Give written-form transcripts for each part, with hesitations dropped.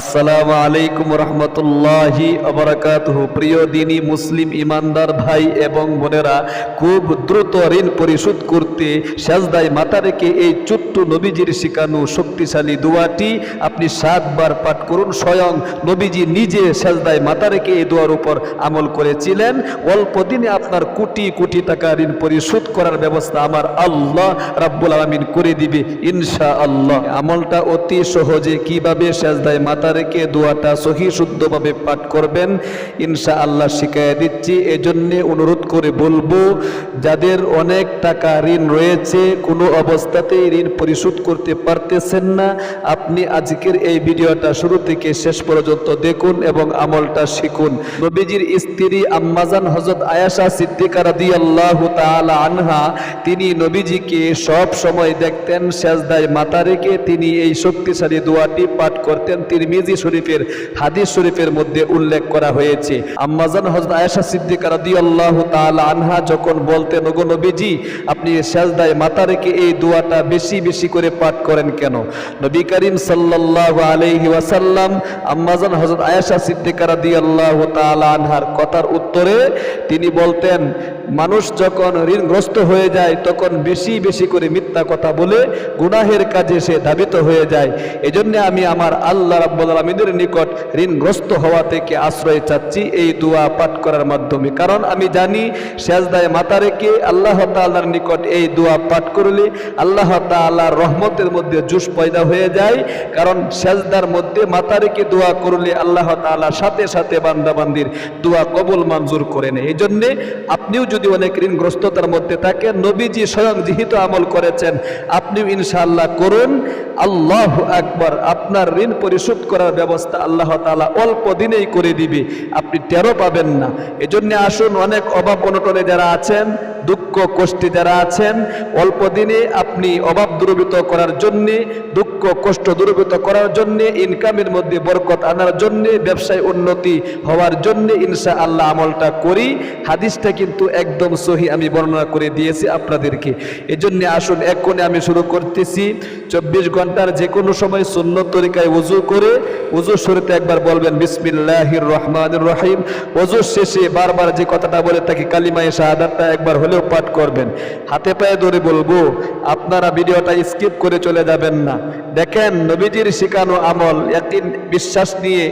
আসসালামু আলাইকুম রহমতুল্লাহি ওয়াবারাকাতুহু। প্রিয় দিনী মুসলিম ইমানদার ভাই এবং বোনেরা, খুব দ্রুত ঋণ পরিশোধ করতে সেজদায় মাথা রেখে এই ছোট্ট নবীজির শিখানো শক্তিশালী দোয়াটি আপনি 7 বার পাঠ করুন। স্বয়ং নবীজি নিজে সেজদায় মাথা রেখে এই দোয়ার উপর আমল করেছিলেন। অল্প দিনে আপনার কোটি কোটি টাকা ঋণ পরিশোধ করার ব্যবস্থা আমার আল্লাহ রাব্বুল আলামিন করে দিবে ইনশাআল্লাহ। আমলটা অতি সহজে কিভাবে সেজদায় মাথা রেখে দোয়াটা সহি শুদ্ধভাবে পাঠ করবেন ইনশাআল্লাহ শিখিয়ে দিচ্ছি। এজন্যে অনুরোধ করে বলবো, যাদের অনেক টাকা ঋণ রয়েছে, কোনো অবস্থাতেই ঋণ পরিশোধ করতে পারতেছেন না, আপনি আজকের এই ভিডিওটা শুরু থেকে শেষ পর্যন্ত দেখুন এবং আমলটা শিখুন। নবীজির স্ত্রী আম্মাজান হযরত আয়েশা সিদ্দিকা রাদিয়াল্লাহু তাআলা আনহা, তিনি নবীজিকে সব সময় দেখতেন সেজদায় মাথা রেখে তিনি এই শক্তিশালী দোয়াটি পাঠ করতেন। তিরমিজি শরীফের হাদিস শরীফের মধ্যে উল্লেখ করা হয়েছে। আম্মাজান হযরত আয়েশা সিদ্দিকা রাদিয়াল্লাহু তাআলা আনহা যখন বলতেন, ওগো নবীজি, আপনি সেজদায় মাথা রেখে এই দোয়াটা বেশি বেশি করে পাঠ করেন কেন? নবী করিম সাল্লাল্লাহু আলাইহি ওয়াসাল্লাম আম্মাজান হযরত আয়েশা সিদ্দিকা রাদিয়াল্লাহু তাআলা আনহার কথার উত্তরে তিনি বলতেন, মানুষ যখন ঋণগ্রস্ত হয়ে যায় তখন বেশি বেশি করে মিথ্যা কথা বলে গুনাহের কাজে সে ধাবিত হয়ে যায়। এজন্য আমি আমার আল্লাহ রাব্বুল আলামিনের নিকট ঋণগ্রস্ত হওয়া থেকে আশ্রয় চাচ্ছি এই দোয়া পাঠ করার মাধ্যমে। কারণ আমি জানি সেজদায় মাথা রেখে আল্লাহ তাআলার নিকট এই দোয়া পাঠ করলে আল্লাহ তাআলার রহমতের মধ্যে জোশ পয়দা হয়ে যায়। কারণ সেজদার মধ্যে মাথা রেখে দোয়া করলে আল্লাহ তাআলা সাথে সাথে বান্দাবান্দির দোয়া কবুল মঞ্জুর করে নেয়। এই জন্যে আপনিও যদি অনেক ঋণগ্রস্ততার মধ্যে থাকেন, নবীজি স্বয়ং যেহেতু আমল করেছেন, আপনিও ইনশাআল্লাহ করুন। আল্লাহু আকবার। আপনার ঋণ পরিশোধ করার ব্যবস্থা আল্লাহ তাআলা অল্প দিনেই করে দিবে, আপনি টেরও পাবেন না। এজন্য আসুন, অনেক অভাব অনটনে যারা আছেন, দুঃখ কষ্টে যারা আছেন, অল্প দিনে আপনি অভাব দূরীভূত করার জন্যে, দুঃখ কষ্ট দূরীভূত করার জন্যে, ইনকামের মধ্যে বরকত আনার জন্যে, ব্যবসায় উন্নতি হওয়ার জন্যে ইনশাআল্লাহ আমলটা করি। হাদিসটা কিন্তু একদম সহি আমি বর্ণনা করে দিয়েছি আপনাদেরকে। এজন্য আসুন, এক্ষুনি আমি শুরু করতেছি। 24 ঘন্টার যে কোনো সময় সুন্নত তরিকায় ওযু করে, ওযু শুরুতে একবার বলবেন বিসমিল্লাহির রহমানির রহিম। ওযু শেষে বারবার যে কথাটা বলে থাকি কালিমায়ে শাহাদাতটা একবার হলেও পাঠ করবেন। হাতে পায়ে ধরে বলবো, আপনারা ভিডিওটা স্কিপ করে চলে যাবেন না। দেখেন, নবীজির শিখানো আমল, ইয়াকিন বিশ্বাস নিয়ে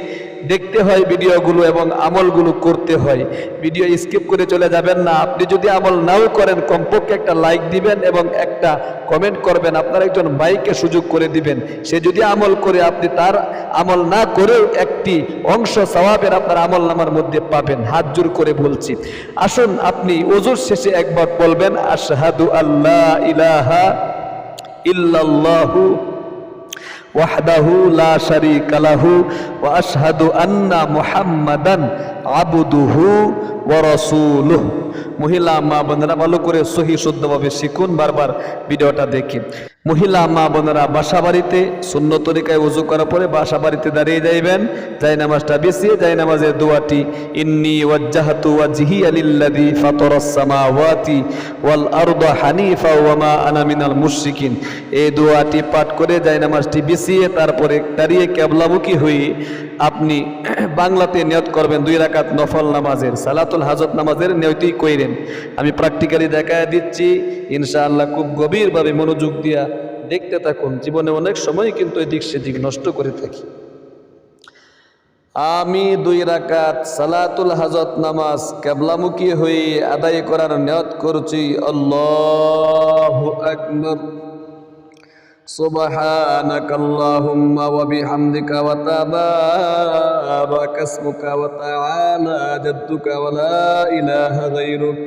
দেখতে হয় ভিডিওগুলো এবং আমলগুলো করতে হয়। ভিডিও স্কিপ করে চলে যাবেন না। আপনি যদি আমল নাও করেন, কমপক্ষে একটা লাইক দিবেন এবং একটা কমেন্ট করবেন। আপনার একজন ভাইকে সুযোগ করে দিবেন, সে যদি আমল করে আপনি তার আমল না করেও একটি অংশ সওয়াবের আপনার আমল নামার মধ্যে পাবেন। হাত জোর করে বলছি, আসুন আপনি ওযুর শেষে একবার বলবেন আশহাদু আল্লা ইলাহা ইল্লাল্লাহু ওয়াহদাহু লা শারীকা লাহু ওয়া আশহাদু আন্না মুহাম্মাদান আবদুহু ওয়া রাসূলুহু। মহিলা মা বোনেরা ভালো করে সহি শুদ্ধভাবে শিখুন, বারবার ভিডিওটা দেখেন। মহিলা মা বোনেরা বাসা বাড়িতে সুন্নত তরিকায় ওযু করার পরে বাসা বাড়িতে দাঁড়িয়ে যাইবেন, যাই নামাজটা বিছিয়ে যাই নামাজের দোয়াটি ইন্নী ওয়াজ্জাহতু ওয়াজহিয়া লিল্লাযী ফাতারাস সামাওয়াতি ওয়াল আরদা হানিফা ওয়া মা আনা মিনাল মুশরিকিন, এই দোয়াটি পাঠ করে যাই নামাজটি বিছিয়ে তারপরে দাঁড়িয়ে কিবলামুখী হয়ে আপনি বাংলাতে নিয়ত করবেন 2 রাকাত নফল নামাজের, সালাতুল হাজত নামাজের নিয়তই কইরেন। আমি প্র্যাকটিক্যালি দেখায় দিচ্ছি ইনশাআল্লাহ। খুব গভীরভাবে মনোযোগ দিয়া দেখতে থাকুন। জীবনে অনেক সময় কিন্তু এদিক সেদিক নষ্ট করে থাকি। আমি 2 রাকাত সালাতুল হাজত নামাজ কিবলামুখী হয়ে আদায় করার নিয়ত করছি। আল্লাহু আকবার। সুবহানাকাল্লাহুম্মা ওয়া বিহামদিকা ওয়া তাবারাকা ইসমুকা ওয়া তাআলা জাদ্দুকা ওয়া লা ইলাহা গায়রুক।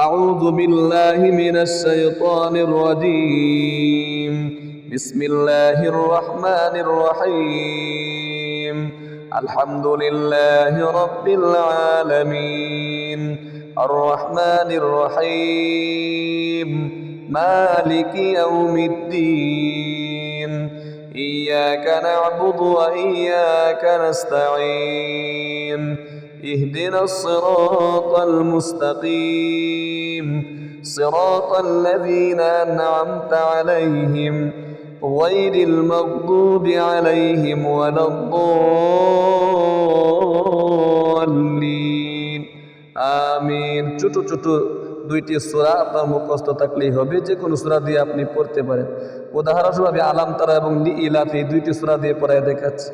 আউযু বিল্লাহি মিনাশ শাইতানির রাজীম। বিসমিল্লাহির রহমানির রহিম। আলহামদুলিল্লাহি রাব্বিল আলামিন। আর রহমানির রহিম। مالك يوم الدين إياك نعبد وإياك نستعين اهدنا الصراط المستقيم صراط الذين أنعمت عليهم غير المغضوب عليهم ولا الضالين আমিন। ছোট ছোট দুইটি সূরা আপনার মুখস্থ থাকলেই হবে, যে কোনো সূরা দিয়ে আপনি পড়তে পারেন। উদাহরণস্বরূপ আমি আলাম তারা এবং লিইলাফ এই দুইটি সূরা দিয়ে পড়ায় দেখাচ্ছি।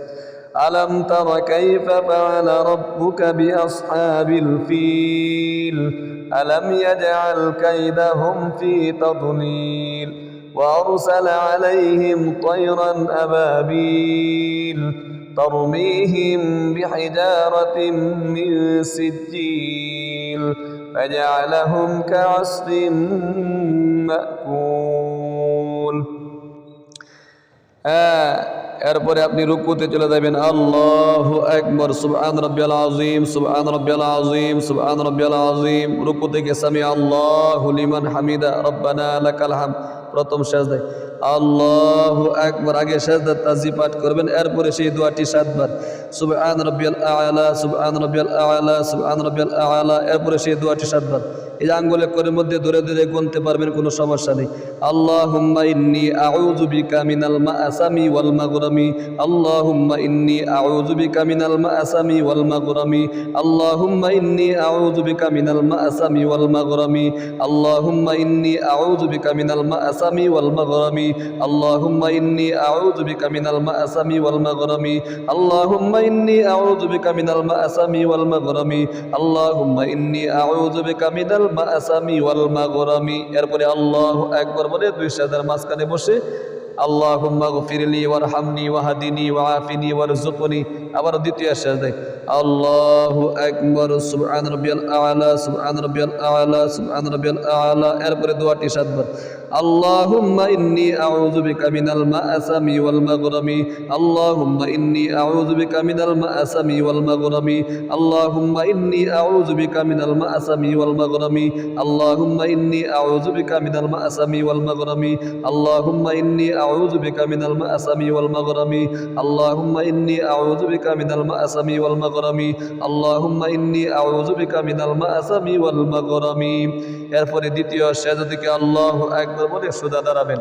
আলাম তারা কাইফা ফাআলা রাব্বুকা বিআসহাবিল ফিল আলাম ইয়াজআল কাইদাহুম ফি তাদলিল وأرسل عليهم طيرا أبابيل ترميهم بحجارة من سجيل فجعلهم كعصف مأكول এরপরে আপনি রুকুতে চলে যাবেন। আল্লাহু আকবার, সুবহান রাব্বিয়াল আযীম, সুবহান রাব্বিয়াল আযীম, সুবহান রাব্বিয়াল আযীম। রুকু থেকে সামি আল্লাহু লিমান হামিদা রব্বানা লাকাল হামদ। প্রথম সিজদায় আল্লাহু আকবার, আগে সিজদা তাজি পাঠ করবেন, এরপরে সেই দোয়াটি 7 বার সুবহান রাব্বিয়াল আ'লা, সুবহান রাব্বিয়াল আ'লা, সুবহান রাব্বিয়াল আ'লা, এরপরে সেই দোয়াটি 7 বার। এই আঙ্গুলের করের মধ্যে ধরে ধরে গুনতে পারবেন, কোনো সমস্যা নেই। আল্লাহুম্মা ইন্নী আউযু বিকা মিনাল মাআসামি ওয়াল মাগরামি, আল্লাহুম্মা ইন্নী আউযু বিকা মিনাল মাআসামি ওয়াল মাগরামি, আল্লাহুম্মা ইন্নী আউযু বিকা মিনাল মাআসামি ওয়াল মাগরামি, আল্লাহুম্মা ইন্নী আউযু বিকা মিনাল মাআসামি ওয়াল মাগরামি, আল্লাহুম্মা ইন্নী আউযু বিকা মিনাল মাআসামি ওয়াল মাগরামি, আল্লাহুম্মা ইন্নী আউযু বিকা মিনাল মাআসামি ওয়াল মাগরামি, আল্লাহুম্মা ইন্নী আউযু বিকা মিনাল মাআসামি ওয়াল মাগরামি। এরপরে আল্লাহু আকবার বলে দুই সিজদার মাঝখানে বসে আল্লাহুম্মা গফিরলি ওয়ারহামনি ওয়াহদিনি ওয়াআফিনি ওয়ারযুকনি। আবার দ্বিতীয় সিজদায় আল্লাহু আকবার, সুবহান রাব্বিয়াল আ'লা, সুবহান রাব্বিয়াল আ'লা, সুবহান রাব্বিয়াল আ'লা, এরপরে দোয়াটি 7 বার। আল্লাহুম্মা ইন্নী আউযু বিকা মিনাল মাআসামি ওয়াল মাগরামি, আল্লাহুম্মা ইন্নী আউযু বিকা মিনাল মাআসামি ওয়াল মাগরামি, আল্লাহুম্মা ইন্নী আউযু বিকা মিনাল মাআসামি ওয়াল মাগরামি, আল্লাহুম্মা ইন্নী আউযু বিকা মিনাল মাআসামি ওয়াল মাগরামি, আল্লাহুম্মা ইন্নী আউযু বিকা মিনাল মাআসামি ওয়াল মাগরামি, আল্লাহুম্মা ইন্নী আউযু বিকা মিনাল মাআসামি ওয়াল মাগরামি, আল্লাহুম্মা ইন্নী আউযু বিকা মিনাল মাআসামি ওয়াল মাগরামি। এরপরে দ্বিতীয় সিজদা থেকে আল্লাহু আকবার বলে সোজা দাঁড়াবেন।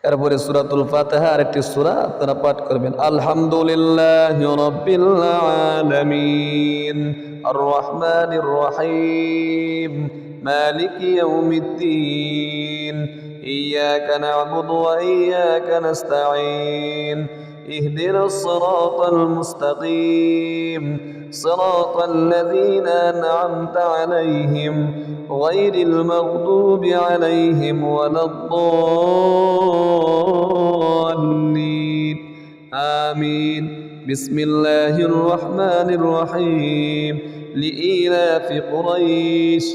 এরপরে সূরাতুল ফাতিহা আরেকটি সূরা আপনারা পাঠ করবেন। আলহামদুলিল্লাহি রাব্বিল আলামিন আর রহমানির রহিম মালিকি ইয়াউমিদ্দিন ইয়্যাকা না'বুদু ওয়া ইয়্যাকা নাস্তাঈন ইহদিনাস সিরাতাল মুস্তাকিম সিরাতাল লাযীনা আন'আমতা আলাইহিম গায়রিল মাগদুবি আলাইহিম ওয়ালাদ-দাল্লিন আমিন। বিসমিল্লাহির রহমানির রহিম লিইলাফি কুরাইশ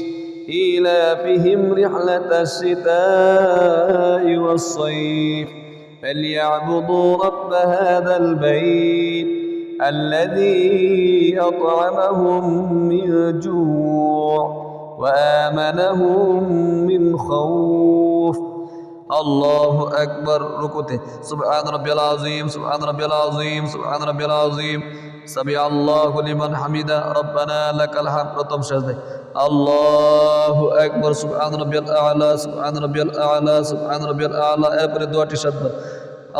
إيلافهم رحلة الشتاء والصيف فليعبدوا رب هذا البيت الذي أطعمهم من جوع وآمنهم من خوف الله أكبر ركوته سبحان ربي العظيم سبحان ربي العظيم سبحان ربي العظيم سمع الله لمن حمده ربنا لك الحمد। প্রথম সিজদায় আল্লাহু আকবার, সুবহান রাব্বিয়াল আ'লা, সুবহান রাব্বিয়াল আ'লা, সুবহান রাব্বিয়াল আ'লা, এরপরে দোয়াটি 7 বার।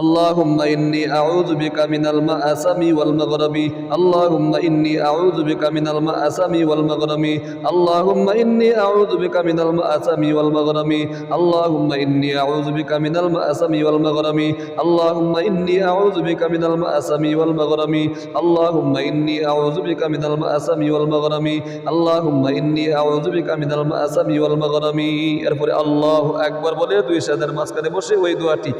اللهم إني أعوذ بك من المأثم والمغرم اللهم إني أعوذ بك من المأثم والمغرم اللهم إني أعوذ بك من المأثم والمغرم اللهم إني أعوذ بك من المأثم والمغرم اللهم إني أعوذ بك من المأثم والمغرم اللهم إني أعوذ بك من المأثم والمغرم اللهم إني أعوذ بك من المأثم والمغرم। এরপরে আল্লাহু আকবার বলে দুই সাদার মাঝখানে বসে ওই দোয়াটি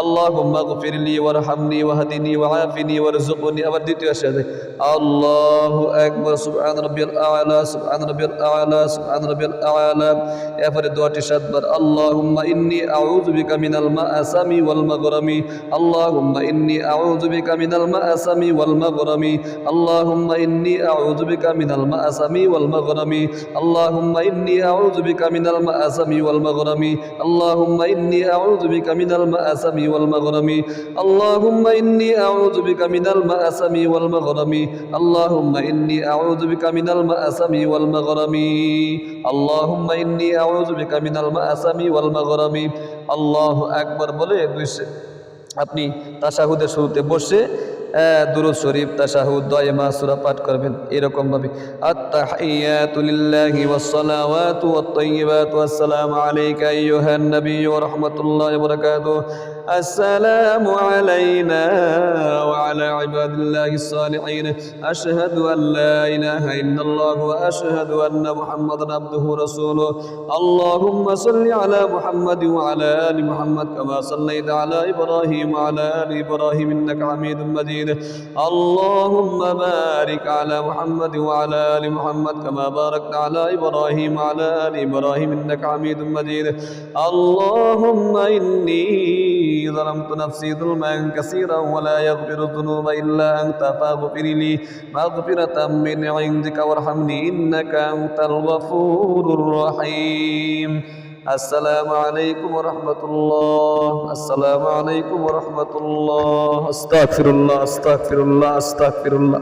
আল্লাহুম্মা গফিরলি ওয়ারহামনি ওয়াহদিনি ওয়াআফিনি ওয়ারযুকনি। আবার দ্বিতীয় সিজদায় আল্লাহু আকবার, সুবহান রাব্বিয়াল আ'লা, সুবহান রাব্বিয়াল আ'লা, সুবহান রাব্বিয়াল আ'লা, এরপরে দোয়াটি 7 বার। আল্লাহুম্মা ইন্নী আউযু বিকা মিনাল মাআসামি ওয়াল মাগরামি আল্লাহুম্মা ইন্নী আউযু বিকা মিনাল মাআসামি ওয়াল মাগরামি আল্লাহুম্মা ইন্নী আউযু বিকা মিনাল মাআসামি ওয়াল মাগরামি আল্লাহুম্মা ইন্নী আউযু বিকা মিনাল মাআসামি ওয়াল মাগরামি আল্লাহুম্মা ইন্নী আউযু বিকা মিনাল মাআসামি ওয়াল মাগরামি اللهم إني أعوذ بك من المأثم والمغرم اللهم إني أعوذ بك من المأثم والمغرم اللهم إني أعوذ بك من المأثم والمغرم আল্লাহু আকবার বলে আপনি তাশাহুদের শুরুতে বসে দুরূদ শরীফ তাশাহুদ দোয়া সূরা পাঠ করবেন এরকম ভাবে আত-তাহিয়াতু লিল্লাহি ওয়াস-সালাওয়াতু ওয়াত-তাইয়্যিবাতু ওয়াস-সালামু আলাইকা আইয়ুহান নাবিয়্যু ওয়া রাহমাতুল্লাহি ওয়া বারাকাতুহু السلام علينا وعلى عباد الله الصالحين أشهد أن لا إله إلا الله وأشهد أن محمدا عبده ورسوله اللهم صل على محمد وعلى آل محمد كما صليت على إبراهيم وعلى آل إبراهيم إنك حميد مجيد اللهم بارك على محمد وعلى آل محمد كما باركت على إبراهيم وعلى آل إبراهيم إنك حميد مجيد اللهم إني ظلمت نفسي ظلما كثيرا ولا يغفر الذنوب إلا أنت فاغفر لي مغفرة من عندك وارحمني إنك أنت الغفور الرحيم السلام عليكم ورحمة الله السلام عليكم ورحمة الله أستغفر الله أستغفر الله أستغفر الله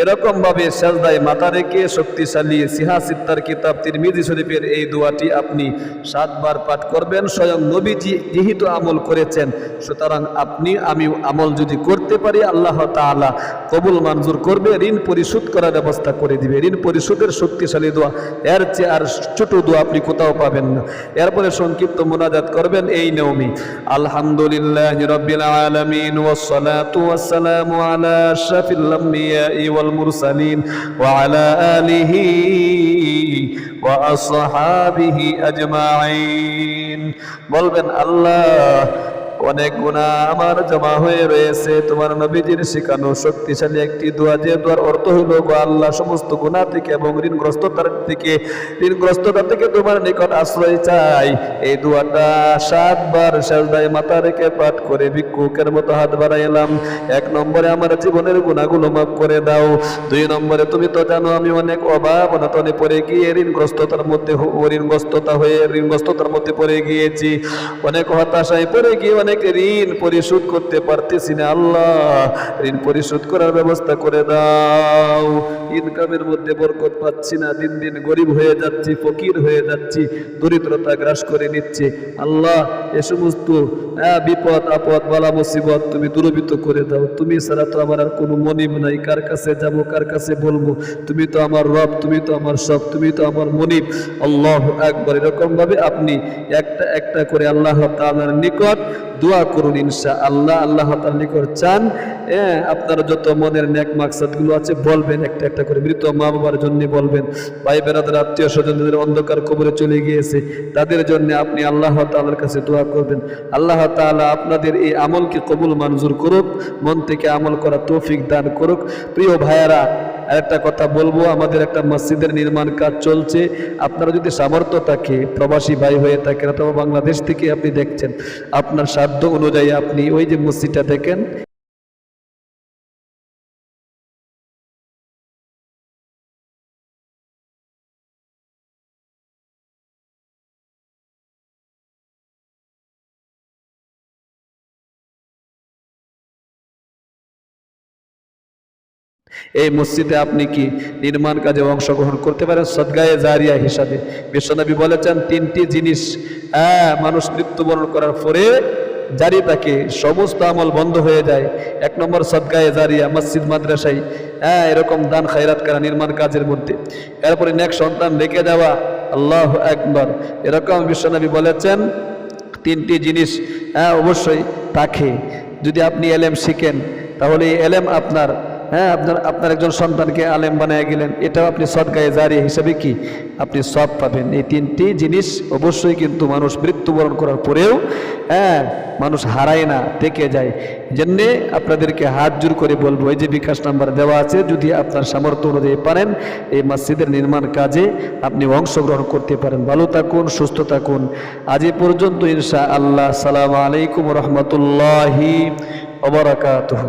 এরকম ভাবে সাজদায় মাথা রেখে শক্তিশালী সিহা সিত্তার কিতাব তিরমিজি শরীফের এই দোয়াটি আপনি 7 বার পাঠ করবেন স্বয়ং নবীজি যেহেতু আমল করেছেন সুতরাং আপনি আমি আমল যদি করতে পারি আল্লাহ তাআলা কবুল মঞ্জুর করবে ঋণ পরিশোধ করার ব্যবস্থা করে দিবে ঋণ পরিশোধের শক্তিশালী দোয়া এর চেয়ে আর ছোট দোয়া আপনি কোথাও পাবেন না এরপরে সংক্ষিপ্ত মুনাজাত করবেন এই নিয়মে আলহামদুলিল্লাহি রাব্বিল আলামিন ওয়াস সালাতু ওয়াস সালামু আলা আশরাফিল আমবিয়া ওয়াল المرسلين وعلى آله وأصحابه أجمعين বলবেন আল্লাহ অনেক গুনাহ আমার জমা হয়ে রয়েছে তোমার নবীজির শেখানো শক্তিশালী একটি দোয়া যে দোয়ার অর্থ হলো গো আল্লাহ সমস্ত গুনাহ থেকে এবং ঋণগ্রস্ততা থেকে তোমার নিকট আশ্রয় চাই এই দোয়াটা 7 বার সিজদায় মাথা রেখে পাঠ করে ভিক্ষুকের মতো হাত বাড়াইলাম 1 নম্বরে আমার জীবনের গুনাহগুলো মাফ করে দাও 2 নম্বরে তুমি তো জানো আমি অনেক অভাব অনটনে পড়ে গিয়ে ঋণগ্রস্ততার মধ্যে পড়ে গিয়েছি অনেক হতাশায় পড়ে গিয়ে অনেক ঋণ পরিশোধ করতে পারতেছি না আল্লাহ ঋণ পরিশোধ করার ব্যবস্থা করে দাও ইনকামের মধ্যে বরকত পাচ্ছি না দিন দিন গরিব হয়ে যাচ্ছি ফকির হয়ে যাচ্ছি দরিদ্রতা গ্রাস করে নিচ্ছে আল্লাহ এ সমস্ত বিপদ আপদ বালা মুসিবত তুমি দূরীভূত করে দাও তুমি ছাড়া তো আমার আর কোনো মনিব নাই কার কাছে যাব কার কাছে বলবো তুমি তো আমার রব তুমি তো আমার সব তুমি তো আমার মনিব আল্লাহু আকবার এরকম ভাবে আপনি একটা একটা করে আল্লাহ তাআলার নিকট দোয়া করুন ইনশাআল্লাহ আল্লাহ তাআলার নিকট চান আপনার যত মনের নেক মাকসাদগুলো আছে বলবেন একটা একটা করে মৃত মা বাবার জন্য বলবেন ভাই বেরাদার আত্মীয় স্বজনদের অন্ধকার কবরে চলে গিয়েছে তাদের জন্য আপনি আল্লাহ তাআলার কাছে দোয়া করবেন আল্লাহ তাআলা আপনাদের এই আমলকে কবুল মঞ্জুর করুক মন থেকে আমল করা তৌফিক দান করুক প্রিয় ভাইয়েরা আরেকটা কথা বলবো আমাদের একটা মসজিদের নির্মাণ কাজ চলছে আপনারা যদি সামর্থ্য থাকে প্রবাসী ভাই হয়ে থাকেন অথবা বাংলাদেশ থেকে আপনি দেখছেন আপনার সাধ্য অনুযায়ী আপনি ওই যে মসজিদটা দেখেন এই মসজিদে আপনি কি নির্মাণ কাজে অংশগ্রহণ করতে পারেন সদগায়ে জারিয়া হিসাবে বিশ্বনবী বলেছেন 3টি জিনিস মানুষ মৃত্যুবরণ করার পরে জারি থাকে সমস্ত আমল বন্ধ হয়ে যায় 1 নম্বর সদগায়ে জারিয়া মসজিদ মাদ্রাসায় এরকম দান খায়রাত করা নির্মাণ কাজের মধ্যে এরপরে নেক সন্তান রেখে যাওয়া আল্লাহু আকবার এরকম বিশ্বনবী বলেছেন 3টি জিনিস অবশ্যই থাকে যদি আপনি ইলম শিখেন তাহলে এই ইলম আপনার আপনার একজন সন্তানকে আলেম বানায় গেলেন এটাও আপনি সদগায়ে জারিয়া হিসাবে কি আপনি সব পাবেন এই 3টি জিনিস অবশ্যই কিন্তু মানুষ মৃত্যুবরণ করার পরেও মানুষ হারায় না থেকে যায় জন্য আপনাদেরকে হাত জোর করে বলবো এই যে বিকাশ নাম্বার দেওয়া আছে যদি আপনার সামর্থ্য অনুযায়ী পারেন এই মসজিদের নির্মাণ কাজে আপনি অংশগ্রহণ করতে পারেন ভালো থাকুন সুস্থ থাকুন আজ এই পর্যন্ত ইনশাআল্লাহ আসসালামু আলাইকুম ওয়া রাহমাতুল্লাহি ওয়া বারাকাতুহু।